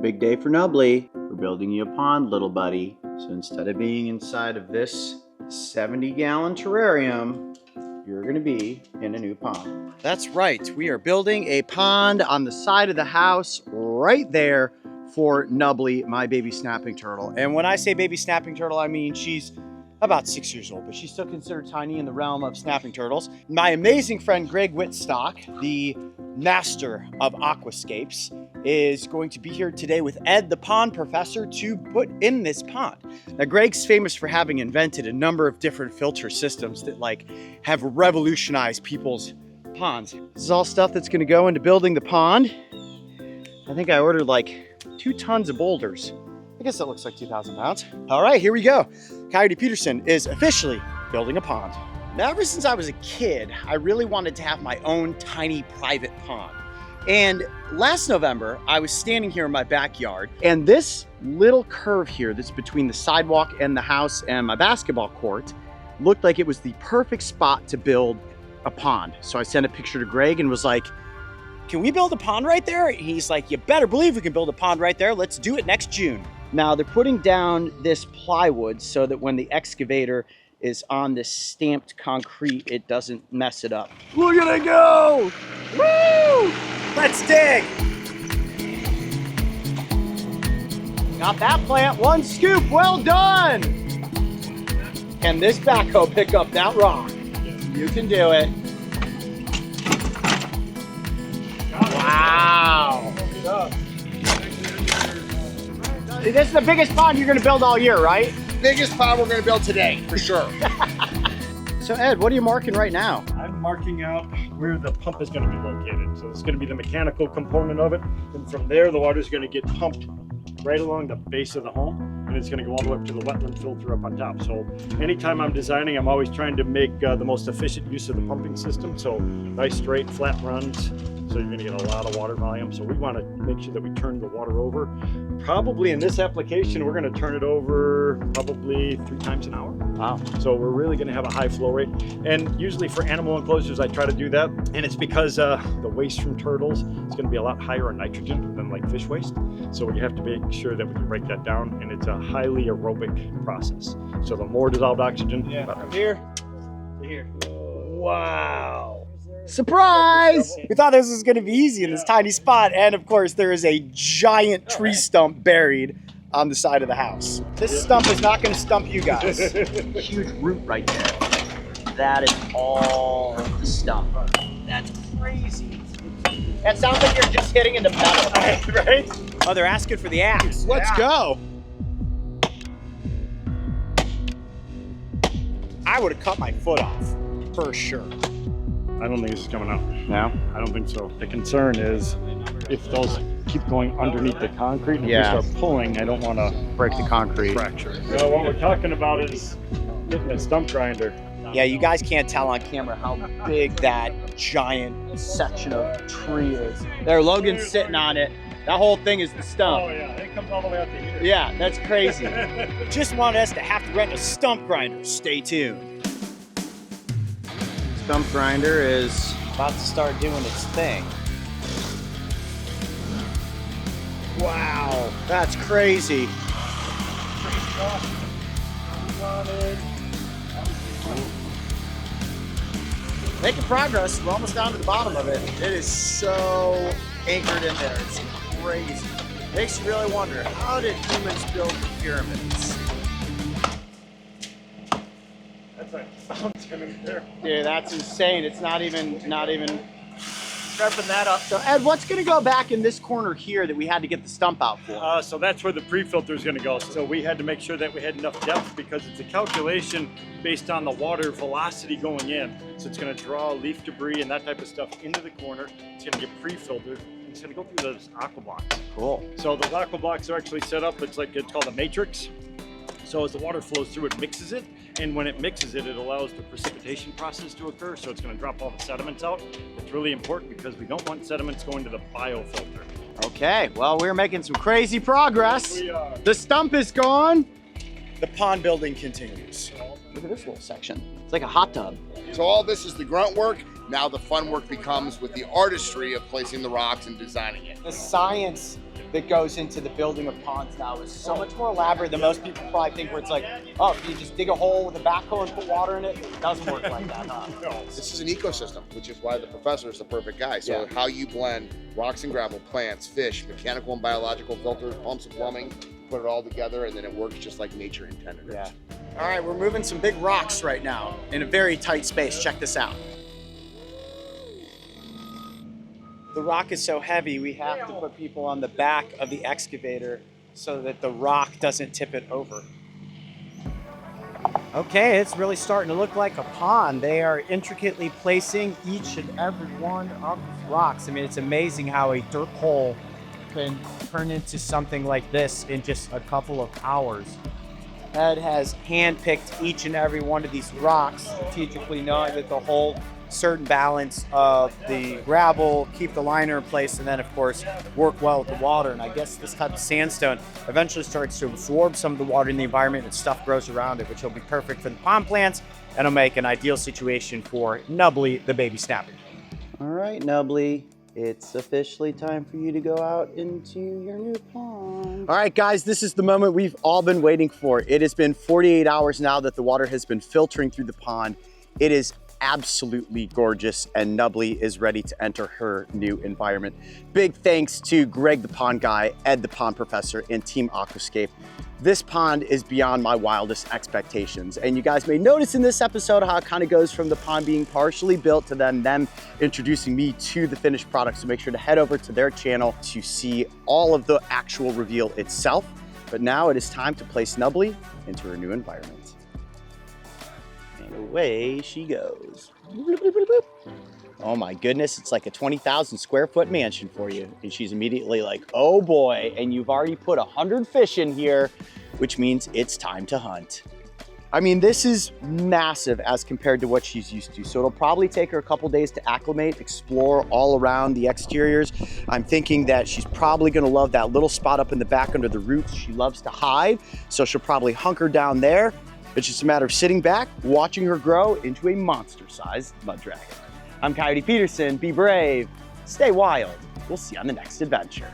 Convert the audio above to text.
Big day for Nubbly. We're building you a pond, little buddy. So instead of being inside of this 70-gallon terrarium, you're gonna be in a new pond. That's right, we are building a pond on the side of the house right there for Nubbly, my baby snapping turtle. And when I say baby snapping turtle, I mean she's about 6 years old, but she's still considered tiny in the realm of snapping turtles. My amazing friend Greg Whitstock, the master of aquascapes, is going to be here today with Ed, the pond professor, to put in this pond. Now, Greg's famous for having invented a number of different filter systems that have revolutionized people's ponds. This is all stuff that's gonna go into building the pond. I think I ordered 2 tons of boulders. I guess that looks like 2,000 pounds. All right, here we go. Coyote Peterson is officially building a pond. Now, ever since I was a kid, I really wanted to have my own tiny private pond. And last November, I was standing here in my backyard, and this little curve here that's between the sidewalk and the house and my basketball court looked like it was the perfect spot to build a pond. So I sent a picture to Greg and was like, can we build a pond right there? And he's like, you better believe we can build a pond right there. Let's do it next June. Now they're putting down this plywood so that when the excavator is on this stamped concrete, it doesn't mess it up. Look at it go! Woo! Let's dig! Got that plant, 1 scoop, well done! Can this backhoe pick up that rock? You can do it. Wow! This is the biggest pond you're gonna build all year, right? Biggest pond we're gonna build today, for sure. So Ed, what are you marking right now? I'm marking out where the pump is gonna be located. So it's gonna be the mechanical component of it. And from there, the water is gonna get pumped right along the base of the home. And it's gonna go all the way up to the wetland filter up on top. So anytime I'm designing, I'm always trying to make the most efficient use of the pumping system. So nice straight, flat runs. So you're gonna get a lot of water volume. So we wanna make sure that we turn the water over. Probably in this application, we're gonna turn it over probably 3 times an hour. Wow. So we're really gonna have a high flow rate. And usually for animal enclosures, I try to do that. And it's because the waste from turtles is gonna be a lot higher in nitrogen than fish waste. So we have to make sure that we can break that down. And it's a highly aerobic process. So the more dissolved oxygen, From here to here. wow. Surprise! We thought this was gonna be easy in this tiny spot. And of course, there is a giant tree stump buried on the side of the house. This stump is not gonna stump you guys. Huge root right there. That is all the stump. That's crazy. That sounds like you're just hitting into metal. Right? Oh, they're asking for the axe. Let's go. I would have cut my foot off, for sure. I don't think this is coming out. No? I don't think so. The concern is if those keep going underneath the concrete and if we start pulling, I don't want to Break the concrete. fracture. So what we're talking about is getting a stump grinder. Yeah, you guys can't tell on camera how big that giant section of tree is. There, Logan's sitting on it. That whole thing is the stump. Oh yeah, it comes all the way out to here. Yeah, that's crazy. Just wanted us to have to rent a stump grinder. Stay tuned. Stump grinder is about to start doing its thing. Wow, that's crazy. Making progress. We're almost down to the bottom of it. It is so anchored in there. It's crazy. Makes you really wonder, how did humans build the pyramids? That's like something in there. Dude, that's insane. It's not even prepping that up. So Ed, what's gonna go back in this corner here that we had to get the stump out for? So that's where the pre-filter is going to go. So we had to make sure that we had enough depth because it's a calculation based on the water velocity going in. So it's going to draw leaf debris and that type of stuff into the corner. It's going to get pre-filtered. It's going to go through those aqua blocks. Cool. So those aqua blocks are actually set up. It's called a matrix. So as the water flows through, it mixes it. And when it mixes it, it allows the precipitation process to occur. So it's going to drop all the sediments out. It's really important because we don't want sediments going to the biofilter. Okay, well, we're making some crazy progress. We are. The stump is gone. The pond building continues. Look at this little section. It's like a hot tub. So all this is the grunt work. Now the fun work becomes with the artistry of placing the rocks and designing it. The science that goes into the building of ponds now is so much more elaborate than most people probably think, where it's like, oh, you just dig a hole with a backhoe and put water in it. It doesn't work like that, huh? No. This is an ecosystem, which is why the professor is the perfect guy. So how you blend rocks and gravel, plants, fish, mechanical and biological filters, pumps and plumbing, put it all together, and then it works just like nature intended it. Yeah. All right, we're moving some big rocks right now in a very tight space. Check this out. The rock is so heavy, we have to put people on the back of the excavator so that the rock doesn't tip it over. Okay, it's really starting to look like a pond. They are intricately placing each and every one of these rocks. I mean, it's amazing how a dirt hole can turn into something like this in just a couple of hours. Ed has handpicked each and every one of these rocks, strategically knowing that the whole certain balance of the gravel, keep the liner in place, and then of course work well with the water. And I guess this type of sandstone eventually starts to absorb some of the water in the environment and stuff grows around it, which will be perfect for the pond plants and will make an ideal situation for Nubbly, the baby snapper. All right, Nubbly, it's officially time for you to go out into your new pond. All right, guys, this is the moment we've all been waiting for. It has been 48 hours now that the water has been filtering through the pond. It is absolutely gorgeous, and Nubbly is ready to enter her new environment. Big thanks to Greg the pond guy, Ed the pond professor, and TEAM Aquascape. This pond is beyond my wildest expectations, and you guys may notice in this episode how it kind of goes from the pond being partially built to then them introducing me to the finished product. So make sure to head over to their channel to see all of the actual reveal itself. But now it is time to place Nubbly into her new environment. And away she goes. Oh my goodness, it's like a 20,000 square foot mansion for you. And she's immediately like, oh boy, and you've already put 100 fish in here, which means it's time to hunt. I mean, this is massive as compared to what she's used to. So it'll probably take her a couple days to acclimate, explore all around the exteriors. I'm thinking that she's probably gonna love that little spot up in the back under the roots. She loves to hide, so she'll probably hunker down there. It's just a matter of sitting back, watching her grow into a monster-sized mud dragon. I'm Coyote Peterson. Be brave, stay wild. We'll see you on the next adventure.